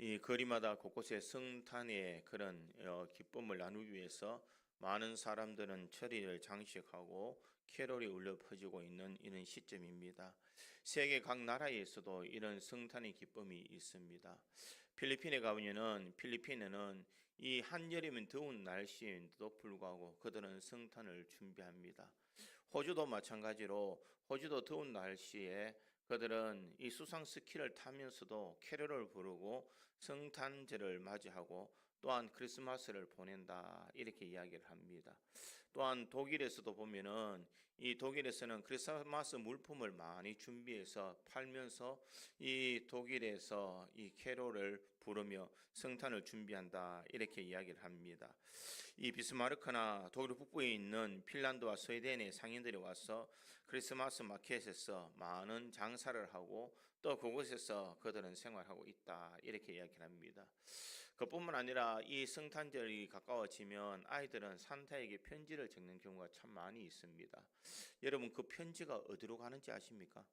이 거리마다 곳곳에 성탄의 그런 기쁨을 나누기 위해서 많은 사람들은 처리를 장식하고 캐롤이 울려 퍼지고 있는 이런 시점입니다. 세계 각 나라에서도 이런 성탄의 기쁨이 있습니다. 필리핀에 가보면은 필리핀에는 이 한여름인 더운 날씨에도 불구하고 그들은 성탄을 준비합니다. 호주도 마찬가지로 호주도 더운 날씨에 그들은 이 수상 스키를 타면서도 캐롤을 부르고 성탄절을 맞이하고 또한 크리스마스를 보낸다 이렇게 이야기를 합니다. 또한 독일에서도 보면은 이 독일에서는 크리스마스 물품을 많이 준비해서 팔면서 이 독일에서 이 캐롤을 부르며 성탄을 준비한다 이렇게 이야기를 합니다. 이 비스마르크나 독일 북부에 있는 핀란드와 스웨덴의 상인들이 와서 크리스마스 마켓에서 많은 장사를 하고 또 그곳에서 그들은 생활하고 있다 이렇게 이야기를 합니다. 그뿐만 아니라 이 성탄절이 가까워지면 아이들은 산타에게 편지를 적는 경우가 참 많이 있습니다. 여러분 그 편지가 어디로 가는지 아십니까?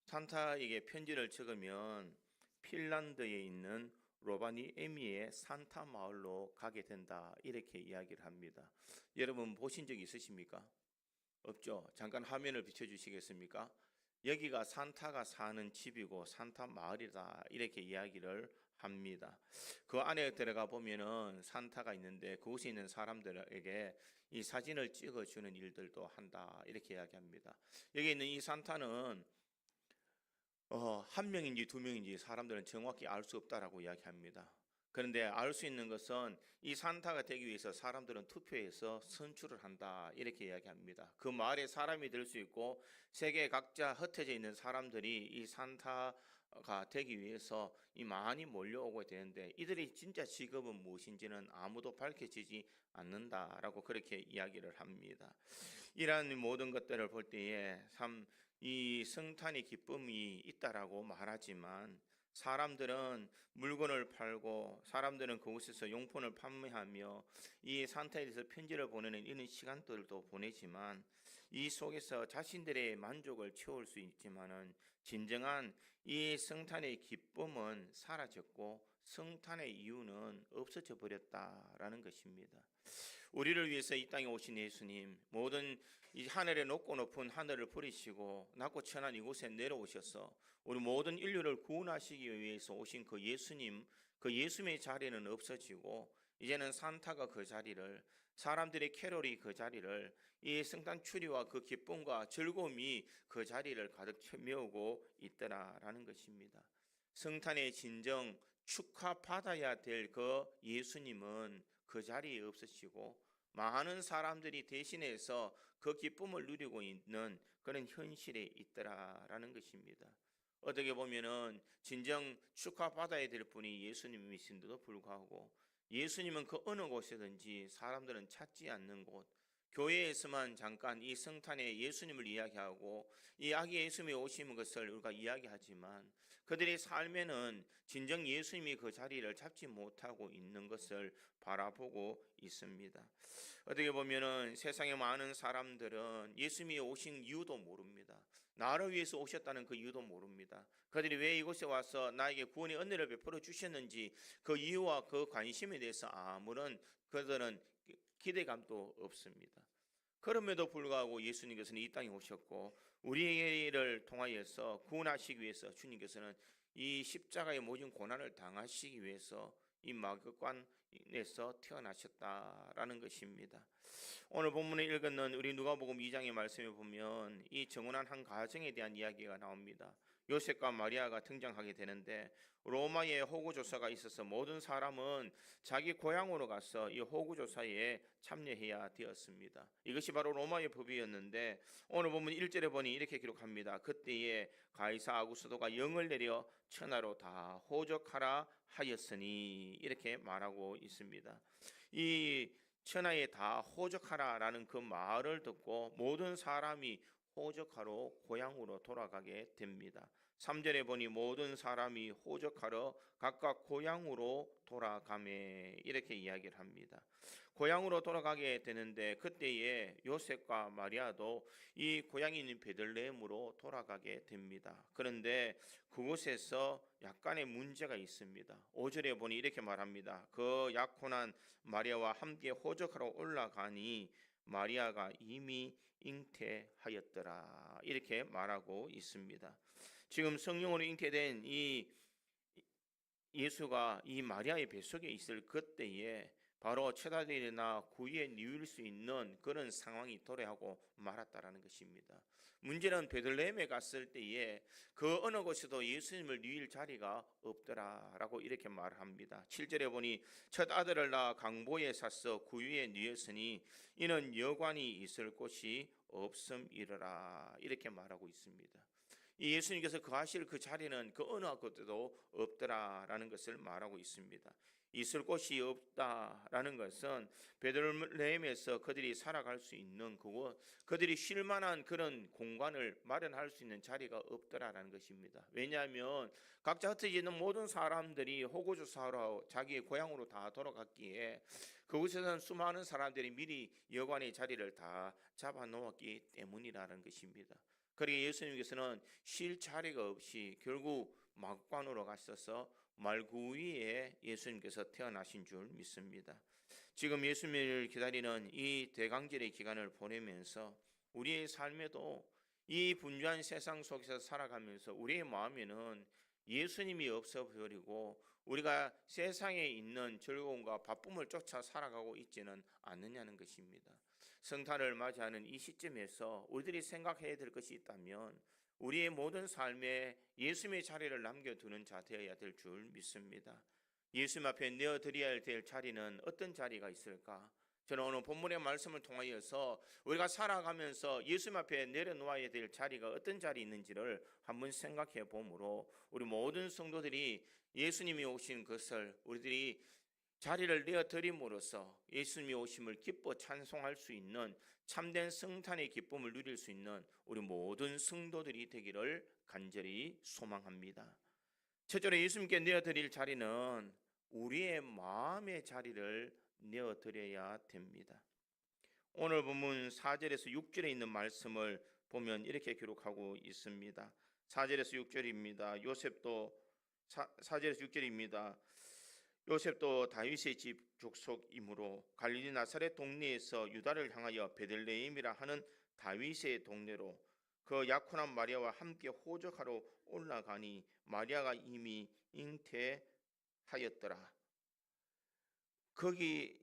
산타에게 편지를 적으면 핀란드에 있는 로바니에미의 산타 마을로 가게 된다 이렇게 이야기를 합니다. 여러분 보신 적 있으십니까? 없죠. 잠깐 화면을 비춰주시겠습니까? 여기가 산타가 사는 집이고 산타 마을이다 이렇게 이야기를 합니다. 그 안에 들어가 보면은 산타가 있는데 그곳에 있는 사람들에게 이 사진을 찍어주는 일들도 한다 이렇게 이야기합니다. 여기 있는 이 산타는 한 명인지 두 명인지 사람들은 정확히 알 수 없다라고 이야기합니다. 그런데 알 수 있는 것은 이 산타가 되기 위해서 사람들은 투표해서 선출을 한다 이렇게 이야기합니다. 그 마을에 사람이 될 수 있고 세계 각자 흩어져 있는 사람들이 이 산타가 되기 위해서 이 많이 몰려오게 되는데 이들의 진짜 직업은 무엇인지는 아무도 밝혀지지 않는다라고 그렇게 이야기를 합니다. 이러한 모든 것들을 볼 때에 참 이 성탄의 기쁨이 있다라고 말하지만 사람들은 물건을 팔고 사람들은 그곳에서 용품을 판매하며 이 산타에 대해서 편지를 보내는 이런 시간들도 보내지만 이 속에서 자신들의 만족을 채울 수 있지만은 진정한 이 성탄의 기쁨은 사라졌고 성탄의 이유는 없어져 버렸다라는 것입니다. 우리를 위해서 이 땅에 오신 예수님, 모든 이 하늘에 높고 높은 하늘을 버리시고 낮고 천한 이곳에 내려오셔서 우리 모든 인류를 구원하시기 위해서 오신 그 예수님, 그 예수님의 자리는 없어지고 이제는 산타가 그 자리를, 사람들의 캐롤이 그 자리를, 이 성탄 추리와 그 기쁨과 즐거움이 그 자리를 가득 채우고 있더라라는 것입니다. 성탄의 진정 축하받아야 될 그 예수님은 그 자리에 없으시고 많은 사람들이 대신해서 그 기쁨을 누리고 있는 그런 현실에 있더라라는 것입니다. 어떻게 보면은 진정 축하받아야 될 분이 예수님이신데도 불구하고 예수님은 그 어느 곳이든지 사람들은 찾지 않는 곳, 교회에서만 잠깐 이 성탄에 예수님을 이야기하고 이 아기 예수님이 오시는 것을 우리가 이야기하지만 그들의 삶에는 진정 예수님이 그 자리를 잡지 못하고 있는 것을 바라보고 있습니다. 어떻게 보면은 세상에 많은 사람들은 예수님이 오신 이유도 모릅니다. 나를 위해서 오셨다는 그 이유도 모릅니다. 그들이 왜 이곳에 와서 나에게 구원의 은혜를 베풀어 주셨는지 그 이유와 그 관심에 대해서 아무런 그들은 기대감도 없습니다. 그럼에도 불구하고 예수님께서는 이 땅에 오셨고 우리를 통하여서 구원하시기 위해서 주님께서는 이 십자가의 모든 고난을 당하시기 위해서 이 마귀관에서 태어나셨다라는 것입니다. 오늘 본문에 읽었는 우리 누가복음 2장의 말씀에 보면 이 정혼한 한 가정에 대한 이야기가 나옵니다. 요셉과 마리아가 등장하게 되는데 로마에 호구조사가 있어서 모든 사람은 자기 고향으로 가서 이 호구조사에 참여해야 되었습니다. 이것이 바로 로마의 법이었는데 오늘 보면 1절에 보니 이렇게 기록합니다. 그때에 가이사 아구스도가 영을 내려 천하로 다 호적하라 하였으니 이렇게 말하고 있습니다. 이 천하에 다 호적하라라는 그 말을 듣고 모든 사람이 호적하러 고향으로 돌아가게 됩니다. 3절에 보니 모든 사람이 호적하러 각각 고향으로 돌아가매 이렇게 이야기를 합니다. 고향으로 돌아가게 되는데 그때에 요셉과 마리아도 이 고향인 베들레헴으로 돌아가게 됩니다. 그런데 그곳에서 약간의 문제가 있습니다. 5절에 보니 이렇게 말합니다. 그 약혼한 마리아와 함께 호적하러 올라가니 마리아가 이미 잉태하였더라 이렇게 말하고 있습니다. 지금 성령으로 잉태된 이 예수가 이 마리아의 뱃속에 있을 그때에 바로 첫 아들이나 구유에 누일 수 있는 그런 상황이 도래하고 말았다라는 것입니다. 문제는 베들레헴에 갔을 때에 그 어느 곳에도 예수님을 누일 자리가 없더라라고 이렇게 말합니다. 7절에 보니 첫 아들을 낳아 강보에 샀어 구유에 누였으니 이는 여관이 있을 곳이 없음이러라 이렇게 말하고 있습니다. 이 예수님께서 거하실 그 자리는 그 어느 곳에도 없더라라는 것을 말하고 있습니다. 있을 곳이 없다라는 것은 베들레헴에서 그들이 살아갈 수 있는 그곳, 그들이 쉴 만한 그런 공간을 마련할 수 있는 자리가 없더라라는 것입니다. 왜냐하면 각자 흩어져 있는 모든 사람들이 호구조사하러 자기의 고향으로 다 돌아갔기에 그곳에서는 수많은 사람들이 미리 여관의 자리를 다 잡아놓았기 때문이라는 것입니다. 그러기에 예수님께서는 쉴 자리가 없이 결국 막관으로 가셔서 말구위에 예수님께서 태어나신 줄 믿습니다. 지금 예수님을 기다리는 이 대강절의 기간을 보내면서 우리의 삶에도 이 분주한 세상 속에서 살아가면서 우리의 마음에는 예수님이 없어 버리고 우리가 세상에 있는 즐거움과 바쁨을 쫓아 살아가고 있지는 않느냐는 것입니다. 성탄을 맞이하는 이 시점에서 우리들이 생각해야 될 것이 있다면 우리의 모든 삶에 예수님의 자리를 남겨두는 자 되어야 될 줄 믿습니다. 예수님 앞에 내어드려야 될 자리는 어떤 자리가 있을까? 저는 오늘 본문의 말씀을 통하여서 우리가 살아가면서 예수님 앞에 내려놓아야 될 자리가 어떤 자리 있는지를 한번 생각해 보므로 우리 모든 성도들이 예수님이 오신 것을 우리들이 자리를 내어드림으로써 예수님이 오심을 기뻐 찬송할 수 있는 참된 성탄의 기쁨을 누릴 수 있는 우리 모든 성도들이 되기를 간절히 소망합니다. 첫째로 예수님께 내어드릴 자리는 우리의 마음의 자리를 내어드려야 됩니다. 오늘 본문 4절에서 6절에 있는 말씀을 보면 이렇게 기록하고 있습니다. 4절에서 6절입니다. 4절에서 6절입니다. 요셉도 다윗의 집 족속이므로 갈릴리 나사렛 동네에서 유다를 향하여 베들레헴이라 하는 다윗의 동네로 그 약혼한 마리아와 함께 호적하러 올라가니 마리아가 이미 잉태하였더라. 거기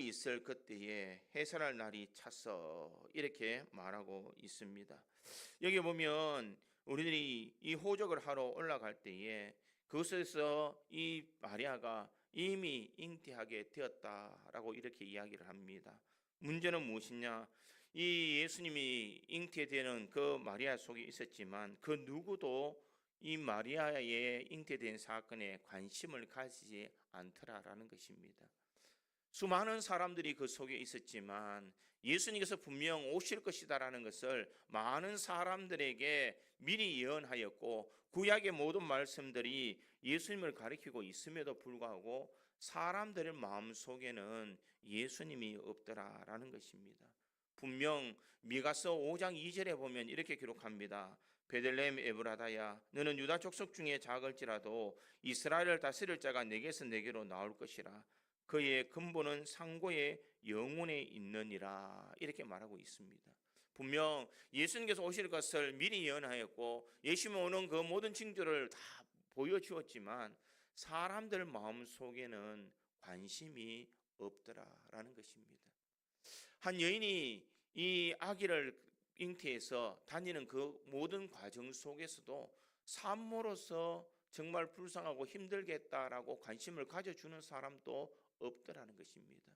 있을 그때에 해산할 날이 찼어 이렇게 말하고 있습니다. 여기 보면 우리들이 이 호적을 하러 올라갈 때에 그것에서 이 마리아가 이미 잉태하게 되었다라고 이렇게 이야기를 합니다. 문제는 무엇이냐? 이 예수님이 잉태되는 그 마리아 속에 있었지만 그 누구도 이 마리아의 잉태된 사건에 관심을 가지지 않더라라는 것입니다. 수많은 사람들이 그 속에 있었지만 예수님께서 분명 오실 것이다라는 것을 많은 사람들에게 미리 예언하였고 구약의 모든 말씀들이 예수님을 가리키고 있음에도 불구하고 사람들의 마음속에는 예수님이 없더라라는 것입니다. 분명 미가서 5장 2절에 보면 이렇게 기록합니다. 베들레헴 에브라다야 너는 유다 족속 중에 작을지라도 이스라엘을 다스릴 자가 내게서 내게로 나올 것이라 그의 근본은 상고의 영혼에 있느니라 이렇게 말하고 있습니다. 분명 예수님께서 오실 것을 미리 예언하였고 예수님 오는 그 모든 징조를 다 보여주었지만 사람들 마음속에는 관심이 없더라라는 것입니다. 한 여인이 이 아기를 잉태해서 다니는 그 모든 과정 속에서도 산모로서 정말 불쌍하고 힘들겠다라고 관심을 가져주는 사람도 없더라는 것입니다.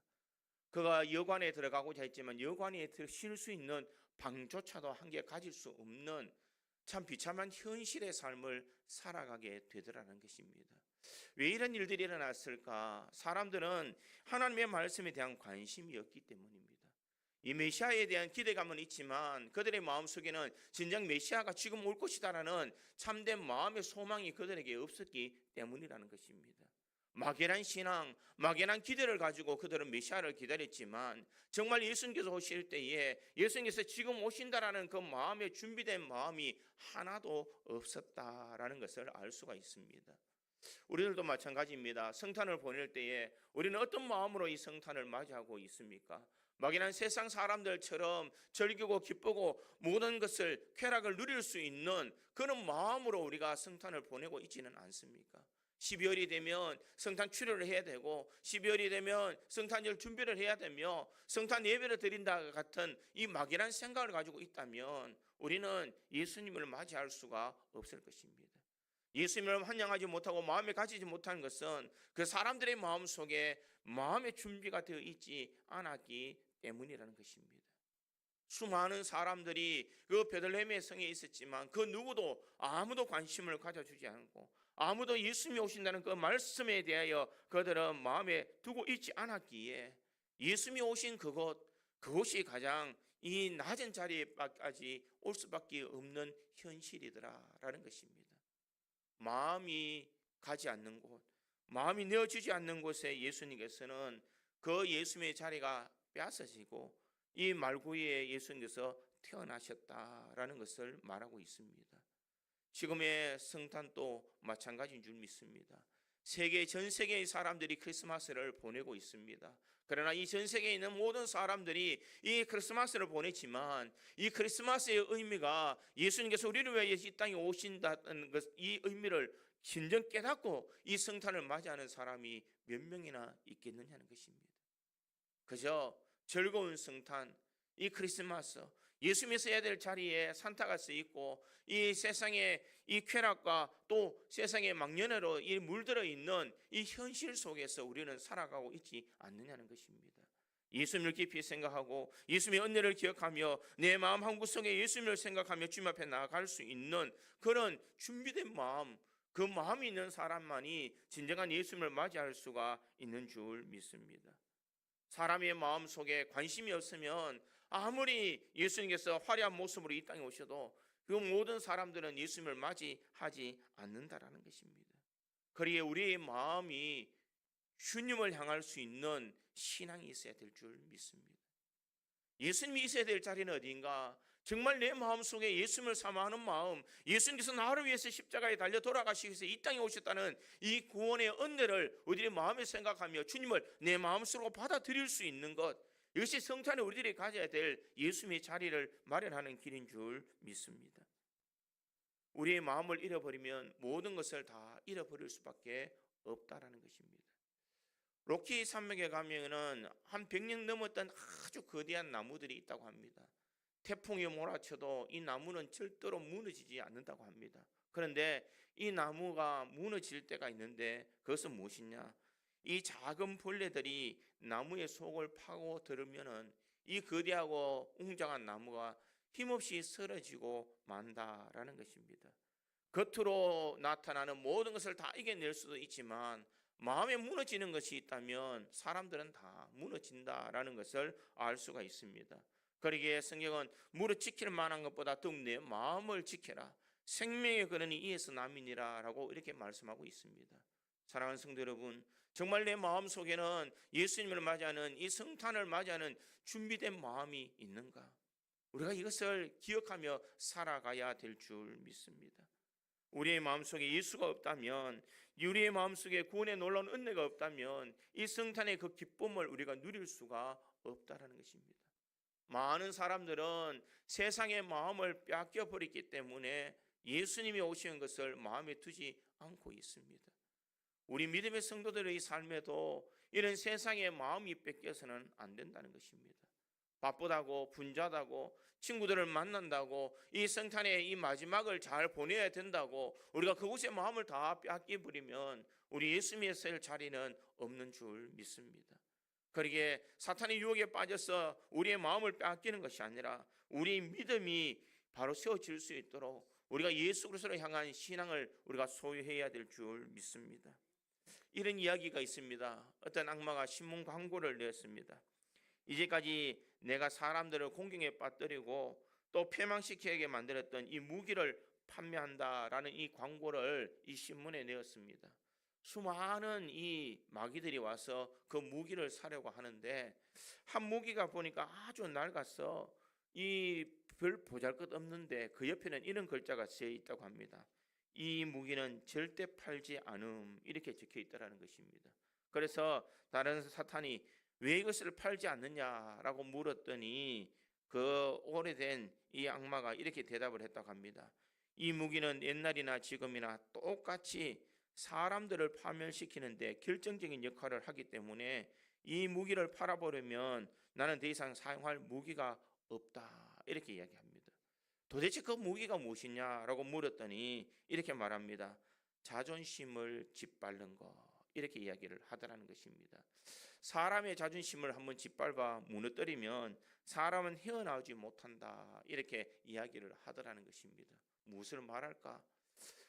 그가 여관에 들어가고자 했지만 여관에 쉴 수 있는 방조차도 한 개 가질 수 없는 참 비참한 현실의 삶을 살아가게 되더라는 것입니다. 왜 이런 일들이 일어났을까? 사람들은 하나님의 말씀에 대한 관심이 없기 때문입니다. 이 메시아에 대한 기대감은 있지만 그들의 마음속에는 진정 메시아가 지금 올 것이다라는 참된 마음의 소망이 그들에게 없었기 때문이라는 것입니다. 막연한 신앙, 막연한 기대를 가지고 그들은 메시아를 기다렸지만 정말 예수님께서 오실 때에 예수님께서 지금 오신다라는 그 마음에 준비된 마음이 하나도 없었다라는 것을 알 수가 있습니다. 우리들도 마찬가지입니다. 성탄을 보낼 때에 우리는 어떤 마음으로 이 성탄을 맞이하고 있습니까? 막연한 세상 사람들처럼 즐기고 기쁘고 모든 것을 쾌락을 누릴 수 있는 그런 마음으로 우리가 성탄을 보내고 있지는 않습니까? 12월이 되면 성탄 추료를 해야 되고 12월이 되면 성탄절 준비를 해야 되며 성탄 예배를 드린다 같은 이 막연한 생각을 가지고 있다면 우리는 예수님을 맞이할 수가 없을 것입니다. 예수님을 환영하지 못하고 마음에 가지지 못하는 것은 그 사람들의 마음속에 마음의 준비가 되어 있지 않았기 때문이라는 것입니다. 수많은 사람들이 그 베들레헴의 성에 있었지만 그 누구도 아무도 관심을 가져주지 않고 아무도 예수님이 오신다는 그 말씀에 대하여 그들은 마음에 두고 있지 않았기에 예수님이 오신 그곳이 가장 이 낮은 자리에까지 올 수밖에 없는 현실이더라라는 것입니다. 마음이 가지 않는 곳, 마음이 내어주지 않는 곳에 예수님께서는 그 예수님의 자리가 빼앗아지고 이 말구에 예수님께서 태어나셨다라는 것을 말하고 있습니다. 지금의 성탄도 마찬가지인 줄 믿습니다. 전 세계의 사람들이 크리스마스를 보내고 있습니다. 그러나 이 전 세계에 있는 모든 사람들이 이 크리스마스를 보내지만 이 크리스마스의 의미가 예수님께서 우리를 위해 이 땅에 오신다는 것, 이 의미를 진정 깨닫고 이 성탄을 맞이하는 사람이 몇 명이나 있겠느냐는 것입니다. 그저 즐거운 성탄, 이 크리스마스, 예수님이 서야 될 자리에 산타가 서 있고 이 세상의 이 쾌락과 또 세상의 막연회로 이 물들어 있는 이 현실 속에서 우리는 살아가고 있지 않느냐는 것입니다. 예수님을 깊이 생각하고 예수님의 은혜를 기억하며 내 마음 한구석에 예수님을 생각하며 주님 앞에 나아갈 수 있는 그런 준비된 마음, 그 마음이 있는 사람만이 진정한 예수님을 맞이할 수가 있는 줄 믿습니다. 사람의 마음 속에 관심이 없으면 아무리 예수님께서 화려한 모습으로 이 땅에 오셔도 그 모든 사람들은 예수님을 맞이하지 않는다라는 것입니다. 그리에 우리의 마음이 주님을 향할 수 있는 신앙이 있어야 될 줄 믿습니다. 예수님이 있어야 될 자리는 어디인가? 정말 내 마음속에 예수님을 사모하는 마음, 예수님께서 나를 위해서 십자가에 달려 돌아가시기 위해서 이 땅에 오셨다는 이 구원의 은혜를 우리의 마음에 생각하며 주님을 내 마음속으로 받아들일 수 있는 것, 이것이 성탄에 우리들이 가져야 될 예수님의 자리를 마련하는 길인 줄 믿습니다. 우리의 마음을 잃어버리면 모든 것을 다 잃어버릴 수밖에 없다라는 것입니다. 로키 산맥에 가면은 한 100년 넘었던 아주 거대한 나무들이 있다고 합니다. 태풍이 몰아쳐도 이 나무는 절대로 무너지지 않는다고 합니다. 그런데 이 나무가 무너질 때가 있는데 그것은 무엇이냐? 이 작은 벌레들이 나무의 속을 파고 들으면은 이 거대하고 웅장한 나무가 힘없이 쓰러지고 만다라는 것입니다. 겉으로 나타나는 모든 것을 다 이겨낼 수도 있지만 마음에 무너지는 것이 있다면 사람들은 다 무너진다라는 것을 알 수가 있습니다. 그러기에 성경은 무릇 지킬 만한 것보다 더욱 내 마음을 지켜라. 생명의 근원이 이에서 남이니라 라고 이렇게 말씀하고 있습니다. 사랑하는 성도 여러분, 정말 내 마음속에는 예수님을 맞이하는 이 성탄을 맞이하는 준비된 마음이 있는가? 우리가 이것을 기억하며 살아가야 될 줄 믿습니다. 우리의 마음속에 예수가 없다면, 우리의 마음속에 구원의 놀라운 은혜가 없다면 이 성탄의 그 기쁨을 우리가 누릴 수가 없다라는 것입니다. 많은 사람들은 세상의 마음을 빼앗겨 버렸기 때문에 예수님이 오시는 것을 마음에 두지 않고 있습니다. 우리 믿음의 성도들의 삶에도 이런 세상의 마음이 뺏겨서는 안 된다는 것입니다. 바쁘다고 분주하다고 친구들을 만난다고 이 성탄의 이 마지막을 잘 보내야 된다고 우리가 그곳에 마음을 다 빼앗겨버리면 우리 예수님의 설 자리는 없는 줄 믿습니다. 그러기에 사탄의 유혹에 빠져서 우리의 마음을 빼앗기는 것이 아니라 우리 믿음이 바로 세워질 수 있도록 우리가 예수 그리스도를 향한 신앙을 우리가 소유해야 될 줄 믿습니다. 이런 이야기가 있습니다. 어떤 악마가 신문 광고를 냈습니다. 이제까지 내가 사람들을 공경에 빠뜨리고 또 패망시키게 만들었던 이 무기를 판매한다라는 이 광고를 이 신문에 내었습니다. 수많은 이 마귀들이 와서 그 무기를 사려고 하는데 한 무기가 보니까 아주 낡아서 이 별 보잘것없는데 그 옆에는 이런 글자가 쓰여 있다고 합니다. 이 무기는 절대 팔지 않음 이렇게 적혀 있다라는 것입니다. 그래서 다른 사탄이 왜 이것을 팔지 않느냐라고 물었더니 그 오래된 이 악마가 이렇게 대답을 했다고 합니다. 이 무기는 옛날이나 지금이나 똑같이 사람들을 파멸시키는데 결정적인 역할을 하기 때문에 이 무기를 팔아버리면 나는 더 이상 사용할 무기가 없다 이렇게 이야기합니다. 도대체 그 무기가 무엇이냐라고 물었더니 이렇게 말합니다. 자존심을 짓밟는 것 이렇게 이야기를 하더라는 것입니다. 사람의 자존심을 한번 짓밟아 무너뜨리면 사람은 헤어나오지 못한다 이렇게 이야기를 하더라는 것입니다. 무엇을 말할까?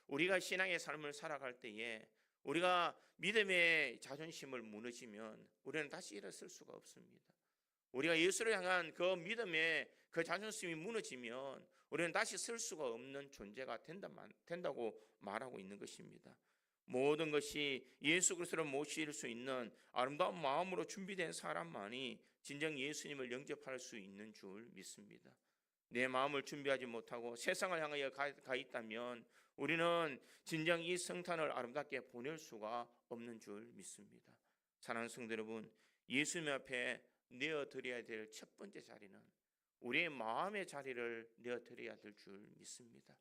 우리가 신앙의 삶을 살아갈 때에 우리가 믿음의 자존심을 무너지면 우리는 다시 일어설 수가 없습니다. 우리가 예수를 향한 그 믿음의 그 자존심이 무너지면 우리는 다시 설 수가 없는 존재가 된다고 말하고 있는 것입니다. 모든 것이 예수 그리스도를 모실 수 있는 아름다운 마음으로 준비된 사람만이 진정 예수님을 영접할 수 있는 줄 믿습니다. 내 마음을 준비하지 못하고 세상을 향하여 가 있다면 우리는 진정 이 성탄을 아름답게 보낼 수가 없는 줄 믿습니다. 사랑하는 성도 여러분, 예수님 앞에 내어드려야 될 첫 번째 자리는 우리의 마음의 자리를 내어드려야 될 줄 믿습니다.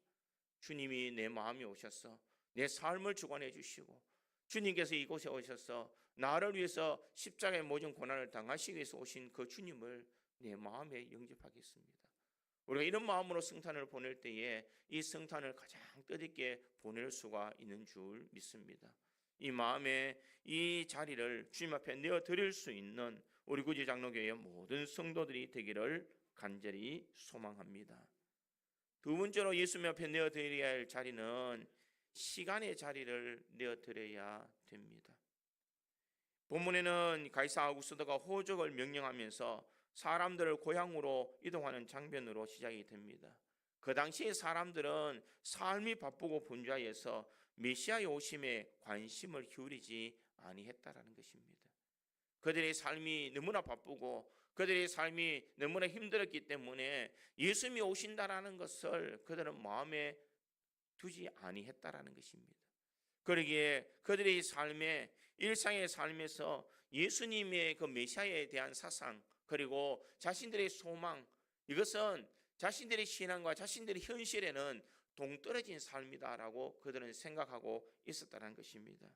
주님이 내 마음에 오셔서 내 삶을 주관해 주시고 주님께서 이곳에 오셔서 나를 위해서 십자가의 모든 고난을 당하시기 위해서 오신 그 주님을 내 마음에 영접하겠습니다. 우리가 이런 마음으로 성탄을 보낼 때에 이 성탄을 가장 뜻있게 보낼 수가 있는 줄 믿습니다. 이 마음의 이 자리를 주님 앞에 내어드릴 수 있는 우리 구지 장로교회의 모든 성도들이 되기를 간절히 소망합니다. 두 번째로 예수님 앞에 내어드려야 할 자리는 시간의 자리를 내어드려야 됩니다. 본문에는 가이사 아우구스도가 호적을 명령하면서 사람들을 고향으로 이동하는 장면으로 시작이 됩니다. 그 당시의 사람들은 삶이 바쁘고 분주하여서 메시아의 오심에 관심을 기울이지 아니했다라는 것입니다. 그들의 삶이 너무나 바쁘고 그들의 삶이 너무나 힘들었기 때문에 예수님이 오신다라는 것을 그들은 마음에 두지 아니했다라는 것입니다. 그러기에 그들의 삶에 일상의 삶에서 예수님의 그 메시아에 대한 사상 그리고 자신들의 소망 이것은 자신들의 신앙과 자신들의 현실에는 동떨어진 삶이다라고 그들은 생각하고 있었다는 것입니다.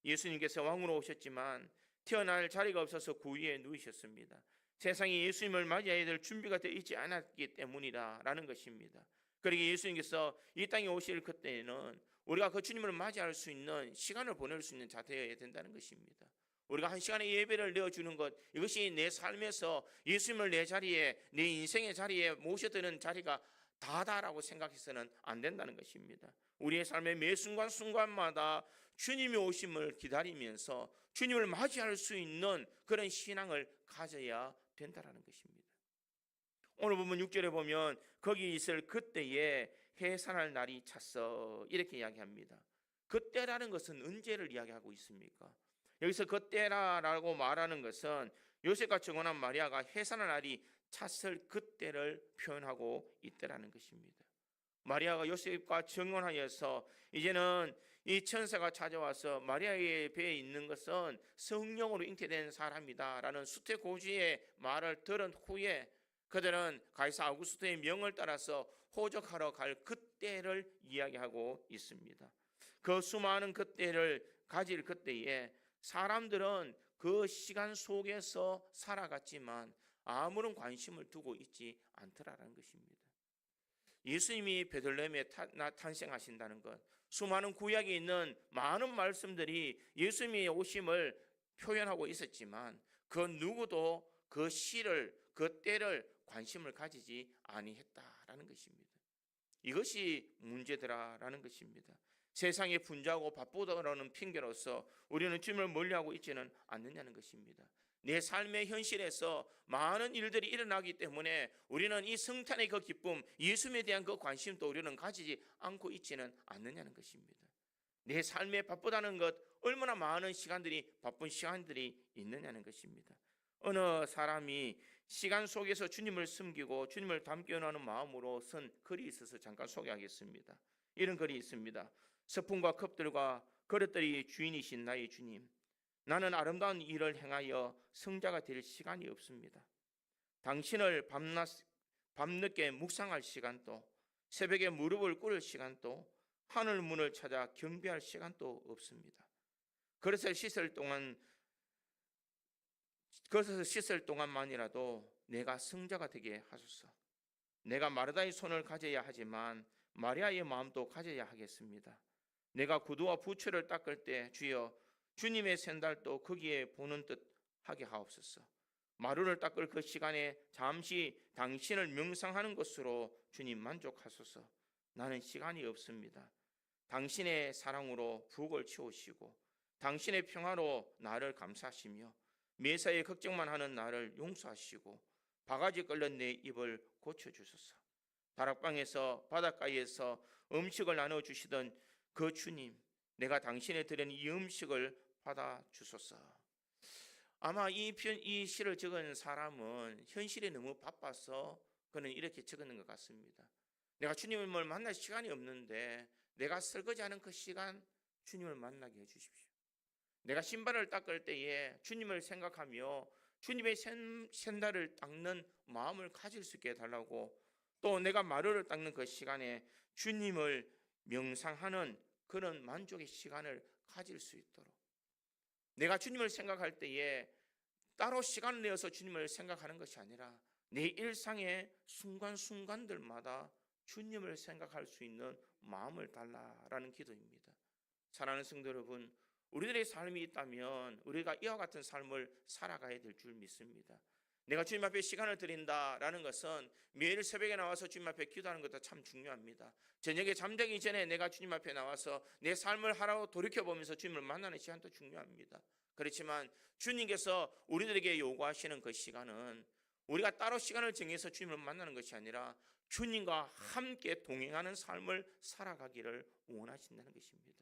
예수님께서 왕으로 오셨지만 태어날 자리가 없어서 구유에 누우셨습니다. 세상이 예수님을 맞이해야 될 준비가 되어 있지 않았기 때문이라는 것입니다. 그러기에 예수님께서 이 땅에 오실 그때에는 우리가 그 주님을 맞이할 수 있는 시간을 보낼 수 있는 자되어야 된다는 것입니다. 우리가 한 시간의 예배를 내어주는 것 이것이 내 삶에서 예수님을 내 자리에 내 인생의 자리에 모셔드는 자리가 다다라고 생각해서는 안 된다는 것입니다. 우리의 삶의 매 순간순간마다 주님이 오심을 기다리면서 주님을 맞이할 수 있는 그런 신앙을 가져야 된다는 것입니다. 오늘 보면 6절에 보면 거기 있을 그때에 해산할 날이 찼어 이렇게 이야기합니다. 그때라는 것은 언제를 이야기하고 있습니까? 여기서 그때라고 말하는 것은 요셉과 정혼한 마리아가 해산할 날이 찼을 그때를 표현하고 있다라는 것입니다. 마리아가 요셉과 정혼하여서 이제는 이 천사가 찾아와서 마리아의 배에 있는 것은 성령으로 잉태된 사람이다라는 수태고지의 말을 들은 후에 그들은 가이사 아우구스토의 명을 따라서 호적하러 갈 그때를 이야기하고 있습니다. 그 수많은 그때를 가질 그때에 사람들은 그 시간 속에서 살아갔지만 아무런 관심을 두고 있지 않더라는 것입니다. 예수님이 베들레헴에 탄생하신다는 것, 수많은 구약에 있는 많은 말씀들이 예수님의 오심을 표현하고 있었지만 그 누구도 그 시를 그 때를 관심을 가지지 아니했다라는 것입니다. 이것이 문제더라라는 것입니다. 세상에 분주하고 바쁘다라는 핑계로서 우리는 주님을 멀리하고 있지는 않느냐는 것입니다. 내 삶의 현실에서 많은 일들이 일어나기 때문에 우리는 이 성탄의 그 기쁨, 예수님에 대한 그 관심도 우리는 가지지 않고 있지는 않느냐는 것입니다. 내 삶에 바쁘다는 것, 얼마나 많은 시간들이, 바쁜 시간들이 있느냐는 것입니다. 어느 사람이 시간 속에서 주님을 섬기고 주님을 닮게 원하는 마음으로 쓴 글이 있어서 잠깐 소개하겠습니다. 이런 글이 있습니다. 스푼과 컵들과 그릇들이 주인이신 나의 주님, 나는 아름다운 일을 행하여 성자가 될 시간이 없습니다. 당신을 밤늦게 묵상할 시간도, 새벽에 무릎을 꿇을 시간도, 하늘 문을 찾아 경배할 시간도 없습니다. 그릇을 씻을 동안만이라도 내가 성자가 되게 하소서. 내가 마르다의 손을 가져야 하지만 마리아의 마음도 가져야 하겠습니다. 내가 구두와 부채를 닦을 때 주여 주님의 샌달도 거기에 보는 듯 하게 하옵소서. 마루를 닦을 그 시간에 잠시 당신을 명상하는 것으로 주님 만족하소서. 나는 시간이 없습니다. 당신의 사랑으로 부엌을 치우시고 당신의 평화로 나를 감싸시며 매사에 걱정만 하는 나를 용서하시고 바가지 끓는 내 입을 고쳐주소서. 다락방에서 바닷가에서 음식을 나눠주시던 그 주님, 내가 당신에 드린 이 음식을 받아주소서. 아마 이 시를 적은 사람은 현실에 너무 바빠서 그는 이렇게 적었는 것 같습니다. 내가 주님을 만날 시간이 없는데 내가 설거지하는 그 시간 주님을 만나게 해주십시오. 내가 신발을 닦을 때에 주님을 생각하며 주님의 샌달을 닦는 마음을 가질 수 있게 해달라고, 또 내가 마루를 닦는 그 시간에 주님을 명상하는 그런 만족의 시간을 가질 수 있도록, 내가 주님을 생각할 때에 따로 시간을 내어서 주님을 생각하는 것이 아니라 내 일상의 순간순간들마다 주님을 생각할 수 있는 마음을 달라라는 기도입니다. 사랑하는 성도 여러분, 우리들의 삶이 있다면 우리가 이와 같은 삶을 살아가야 될 줄 믿습니다. 내가 주님 앞에 시간을 드린다라는 것은 매일 새벽에 나와서 주님 앞에 기도하는 것도 참 중요합니다. 저녁에 잠자기 전에 내가 주님 앞에 나와서 내 삶을 하루 돌이켜보면서 주님을 만나는 시간도 중요합니다. 그렇지만 주님께서 우리들에게 요구하시는 그 시간은 우리가 따로 시간을 정해서 주님을 만나는 것이 아니라 주님과 함께 동행하는 삶을 살아가기를 원하신다는 것입니다.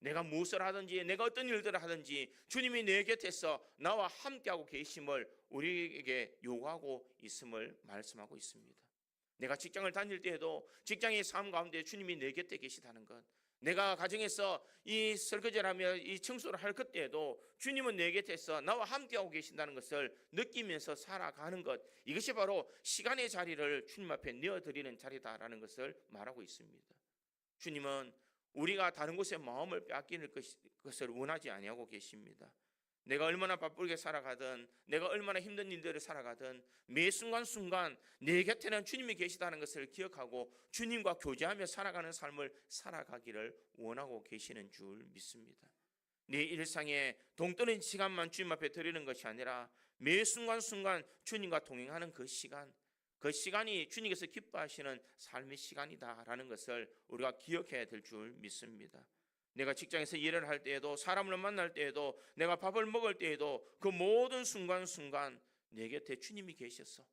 내가 무엇을 하든지 내가 어떤 일들을 하든지 주님이 내 곁에서 나와 함께하고 계심을 우리에게 요구하고 있음을 말씀하고 있습니다. 내가 직장을 다닐 때에도 직장의 삶 가운데 주님이 내 곁에 계시다는 것, 내가 가정에서 이 설거지를 하며 이 청소를 할 그때에도 주님은 내 곁에서 나와 함께하고 계신다는 것을 느끼면서 살아가는 것, 이것이 바로 시간의 자리를 주님 앞에 내어드리는 자리다라는 것을 말하고 있습니다. 주님은 우리가 다른 곳에 마음을 빼앗기는 것을 원하지 아니하고 계십니다. 내가 얼마나 바쁘게 살아가든 내가 얼마나 힘든 일들을 살아가든 매 순간순간 내 곁에는 주님이 계시다는 것을 기억하고 주님과 교제하며 살아가는 삶을 살아가기를 원하고 계시는 줄 믿습니다. 내 일상에 동떨어진 시간만 주님 앞에 드리는 것이 아니라 매 순간순간 주님과 동행하는 그 시간이 주님께서 기뻐하시는 삶의 시간이다라는 것을 우리가 기억해야 될 줄 믿습니다. 내가 직장에서 일을 할 때에도 사람을 만날 때에도 내가 밥을 먹을 때에도 그 모든 순간순간 내 곁에 주님이 계셔서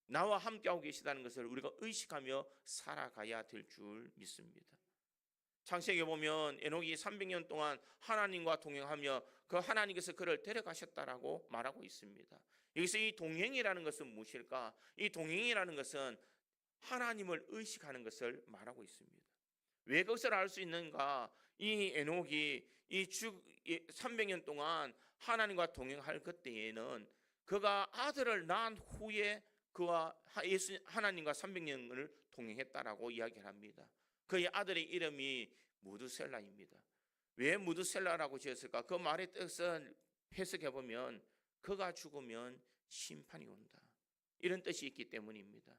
나와 함께하고 계시다는 것을 우리가 의식하며 살아가야 될 줄 믿습니다. 창세기에 보면 에녹이 300년 동안 하나님과 동행하며 그 하나님께서 그를 데려가셨다라고 말하고 있습니다. 여기서 이 동행이라는 것은 무엇일까? 이 동행이라는 것은 하나님을 의식하는 것을 말하고 있습니다. 왜 그것을 알 수 있는가? 이 에녹이 300년 동안 하나님과 동행할 그때에는 그가 아들을 낳은 후에 그와 하나님과 300년을 동행했다라고 이야기를 합니다. 그의 아들의 이름이 무드셀라입니다. 왜 무드셀라라고 지었을까? 그 말의 뜻을 해석해 보면 그가 죽으면 심판이 온다, 이런 뜻이 있기 때문입니다.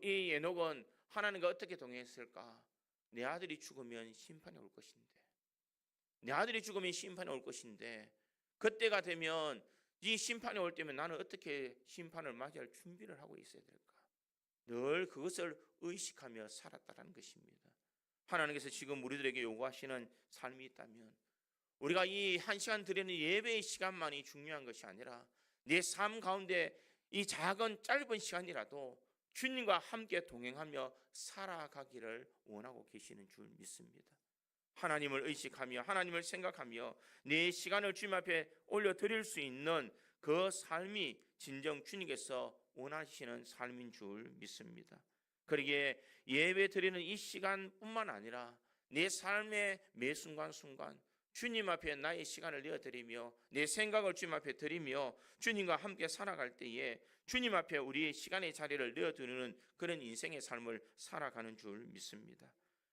이 에녹은 하나님과 어떻게 동행했을까? 내 아들이 죽으면 심판이 올 것인데, 내 아들이 죽으면 심판이 올 것인데 그때가 되면 이 심판이 올 때면 나는 어떻게 심판을 맞이할 준비를 하고 있어야 될까? 늘 그것을 의식하며 살았다는 것입니다. 하나님께서 지금 우리들에게 요구하시는 삶이 있다면 우리가 이 한 시간 드리는 예배의 시간만이 중요한 것이 아니라 내 삶 가운데 이 작은 짧은 시간이라도 주님과 함께 동행하며 살아가기를 원하고 계시는 줄 믿습니다. 하나님을 의식하며 하나님을 생각하며 내 시간을 주님 앞에 올려드릴 수 있는 그 삶이 진정 주님께서 원하시는 삶인 줄 믿습니다. 그러기에 예배 드리는 이 시간뿐만 아니라 내 삶의 매 순간순간 주님 앞에 나의 시간을 내어드리며 내 생각을 주님 앞에 드리며 주님과 함께 살아갈 때에 주님 앞에 우리의 시간의 자리를 내어두는 그런 인생의 삶을 살아가는 줄 믿습니다.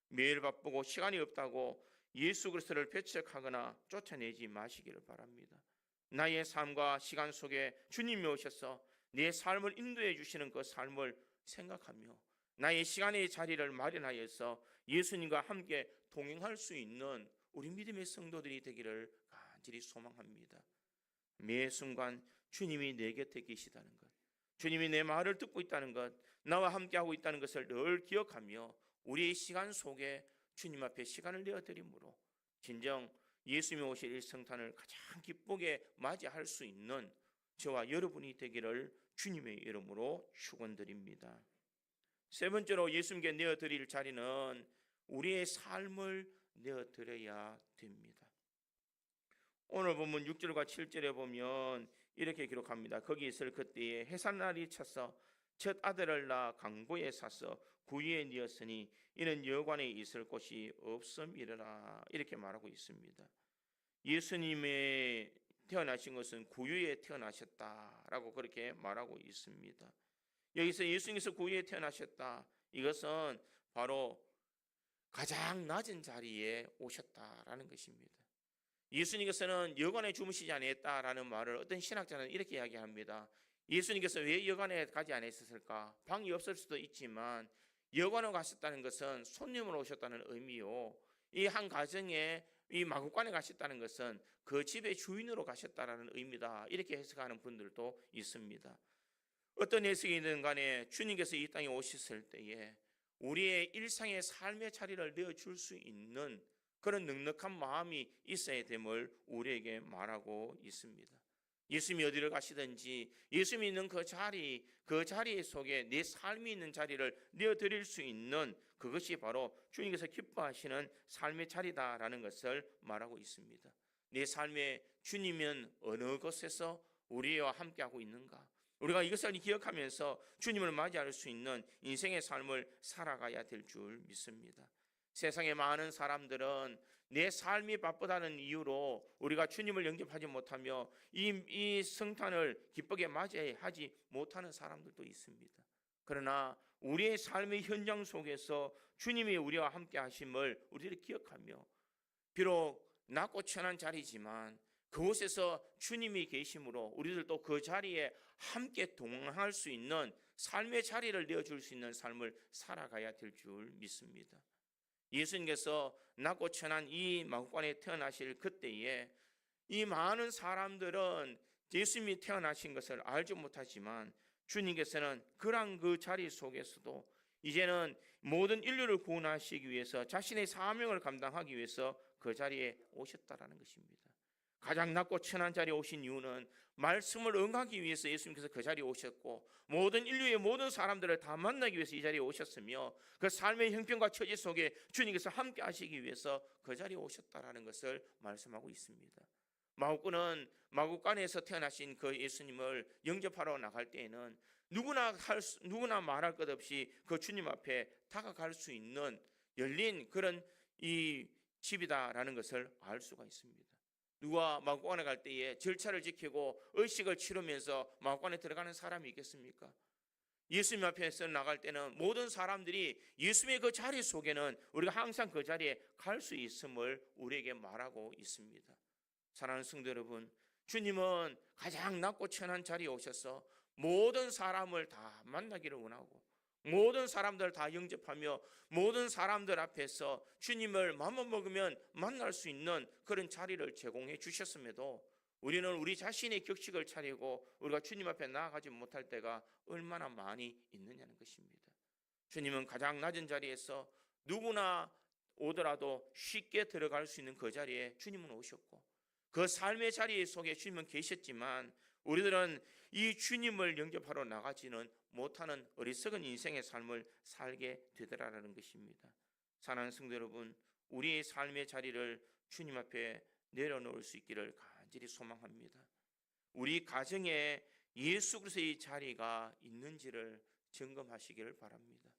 매일 바쁘고 시간이 없다고 예수 그리스도를 배척하거나 쫓아내지 마시기를 바랍니다. 나의 삶과 시간 속에 주님이 오셔서 내 삶을 인도해 주시는 그 삶을 생각하며 나의 시간의 자리를 마련하여서 예수님과 함께 동행할 수 있는 우리 믿음의 성도들이 되기를 간절히 소망합니다. 매 순간 주님이 내 곁에 계시다는 것, 주님이 내 말을 듣고 있다는 것, 나와 함께하고 있다는 것을 늘 기억하며 우리의 시간 속에 주님 앞에 시간을 내어드림으로 진정 예수님이 오실 이 성탄을 가장 기쁘게 맞이할 수 있는 저와 여러분이 되기를 주님의 이름으로 축원드립니다. 세 번째로 예수님께 내어드릴 자리는 우리의 삶을 내어드려야 됩니다. 오늘 본문 6절과 7절에 보면 이렇게 기록합니다. 거기 있을 그때에 해산날이 차서 첫 아들을 낳아 강보에 사서 구유에 뉘었으니 이는 여관에 있을 곳이 없음이라 이렇게 말하고 있습니다. 예수님의 태어나신 것은 구유에 태어나셨다라고 그렇게 말하고 있습니다. 여기서 예수님께서 구유에 태어나셨다, 이것은 바로 가장 낮은 자리에 오셨다라는 것입니다. 예수님께서는 여관에 주무시지 않았다라는 말을 어떤 신학자는 이렇게 이야기합니다. 예수님께서 왜 여관에 가지 않으셨을까? 방이 없을 수도 있지만 여관에 가셨다는 것은 손님으로 오셨다는 의미요, 이 한 가정에 이 마구간에 가셨다는 것은 그 집의 주인으로 가셨다라는 의미다, 이렇게 해석하는 분들도 있습니다. 어떤 해석이든 간에 주님께서 이 땅에 오셨을 때에 우리의 일상의 삶의 자리를 내어줄 수 있는 그런 넉넉한 마음이 있어야 됨을 우리에게 말하고 있습니다. 예수님이 어디를 가시든지 예수님이 있는 그 자리 속에 내 삶이 있는 자리를 내어드릴 수 있는 그것이 바로 주님께서 기뻐하시는 삶의 자리다라는 것을 말하고 있습니다. 내 삶에 주님은 어느 곳에서 우리와 함께하고 있는가? 우리가 이것을 기억하면서 주님을 맞이할 수 있는 인생의 삶을 살아가야 될 줄 믿습니다. 세상의 많은 사람들은 내 삶이 바쁘다는 이유로 우리가 주님을 영접하지 못하며 이 성탄을 기쁘게 맞이하지 못하는 사람들도 있습니다. 그러나 우리의 삶의 현장 속에서 주님이 우리와 함께 하심을 우리를 기억하며, 비록 낮고 천한 자리지만 그곳에서 주님이 계심으로 우리들도 그 자리에 함께 동행할 수 있는 삶의 자리를 내어줄 수 있는 삶을 살아가야 될 줄 믿습니다. 예수님께서 낮고 천한 이 마구간에 태어나실 그때에 이 많은 사람들은 예수님이 태어나신 것을 알지 못하지만 주님께서는 그런 그 자리 속에서도 이제는 모든 인류를 구원하시기 위해서 자신의 사명을 감당하기 위해서 그 자리에 오셨다라는 것입니다. 가장 낮고 천한 자리에 오신 이유는 말씀을 응하기 위해서 예수님께서 그 자리에 오셨고 모든 인류의 모든 사람들을 다 만나기 위해서 이 자리에 오셨으며 그 삶의 형편과 처지 속에 주님께서 함께 하시기 위해서 그 자리에 오셨다라는 것을 말씀하고 있습니다. 마구간에서 태어나신 그 예수님을 영접하러 나갈 때에는 누구나 말할 것 없이 그 주님 앞에 다가갈 수 있는 열린 그런 이 집이다라는 것을 알 수가 있습니다. 누가 마구간에 갈 때에 절차를 지키고 의식을 치르면서 마구간에 들어가는 사람이 있겠습니까? 예수님 앞에서 나갈 때는 모든 사람들이 예수님의 그 자리 속에는 우리가 항상 그 자리에 갈 수 있음을 우리에게 말하고 있습니다. 사랑하는 성도 여러분, 주님은 가장 낮고 천한 자리에 오셔서 모든 사람을 다 만나기를 원하고 모든 사람들을 다 영접하며 모든 사람들 앞에서 주님을 마음 먹으면 만날 수 있는 그런 자리를 제공해 주셨음에도 우리는 우리 자신의 격식을 차리고 우리가 주님 앞에 나아가지 못할 때가 얼마나 많이 있느냐는 것입니다. 주님은 가장 낮은 자리에서 누구나 오더라도 쉽게 들어갈 수 있는 그 자리에 주님은 오셨고, 그 삶의 자리 속에 주님은 계셨지만 우리들은 이 주님을 영접하러 나가지는 못하는 어리석은 인생의 삶을 살게 되더라라는 것입니다. 사랑하는 성도 여러분, 우리의 삶의 자리를 주님 앞에 내려놓을 수 있기를 간절히 소망합니다. 우리 가정에 예수 그리스도의 자리가 있는지를 점검하시기를 바랍니다.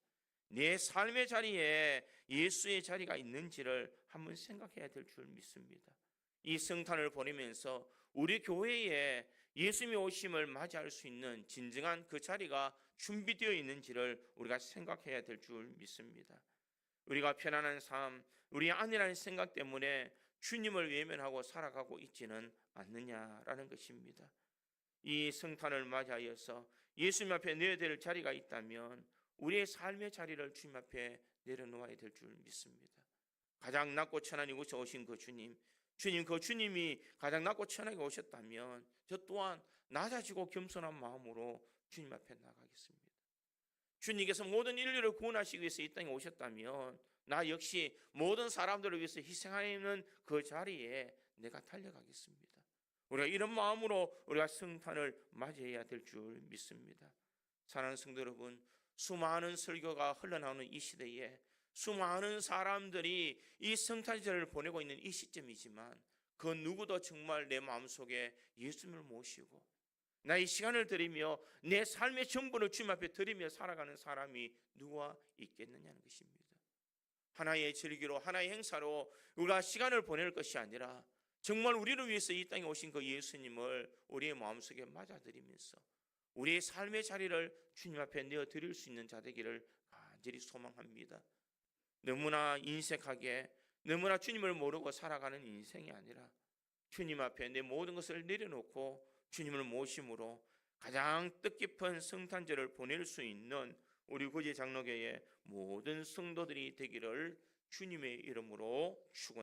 내 삶의 자리에 예수의 자리가 있는지를 한번 생각해야 될 줄 믿습니다. 이 성탄을 보내면서 우리 교회에 예수님의 오심을 맞이할 수 있는 진정한 그 자리가 준비되어 있는지를 우리가 생각해야 될 줄 믿습니다. 우리가 편안한 삶, 우리 안이라는 생각 때문에 주님을 외면하고 살아가고 있지는 않느냐라는 것입니다. 이 성탄을 맞이하여서 예수님 앞에 내야 될 자리가 있다면 우리의 삶의 자리를 주님 앞에 내려놓아야 될 줄 믿습니다. 가장 낮고 천한 이곳에 오신 그 주님, 그 주님이 가장 낮고 천하게 오셨다면 저 또한 낮아지고 겸손한 마음으로 주님 앞에 나가겠습니다. 주님께서 모든 인류를 구원하시기 위해서 이 땅에 오셨다면 나 역시 모든 사람들을 위해서 희생하는 그 자리에 내가 달려가겠습니다. 우리가 이런 마음으로 우리가 성탄을 맞이해야 될 줄 믿습니다. 사랑하는 성도 여러분, 수많은 설교가 흘러나오는 이 시대에 수많은 사람들이 이 성탄절을 보내고 있는 이 시점이지만 그 누구도 정말 내 마음속에 예수님을 모시고 나의 시간을 드리며 내 삶의 전부를 주님 앞에 드리며 살아가는 사람이 누가 있겠느냐는 것입니다. 하나의 즐기로 하나의 행사로 우리가 시간을 보낼 것이 아니라 정말 우리를 위해서 이 땅에 오신 그 예수님을 우리의 마음속에 맞아들이면서 우리의 삶의 자리를 주님 앞에 내어드릴 수 있는 자 되기를 간절히 소망합니다. 너무나 인색하게 너무나 주님을 모르고 살아가는 인생이 아니라 주님 앞에 내 모든 것을 내려놓고 주님을 모심으로 가장 뜻깊은 성탄절을 보낼 수 있는 우리 구지 장로교의 모든 성도들이 되기를 주님의 이름으로 축원합니다.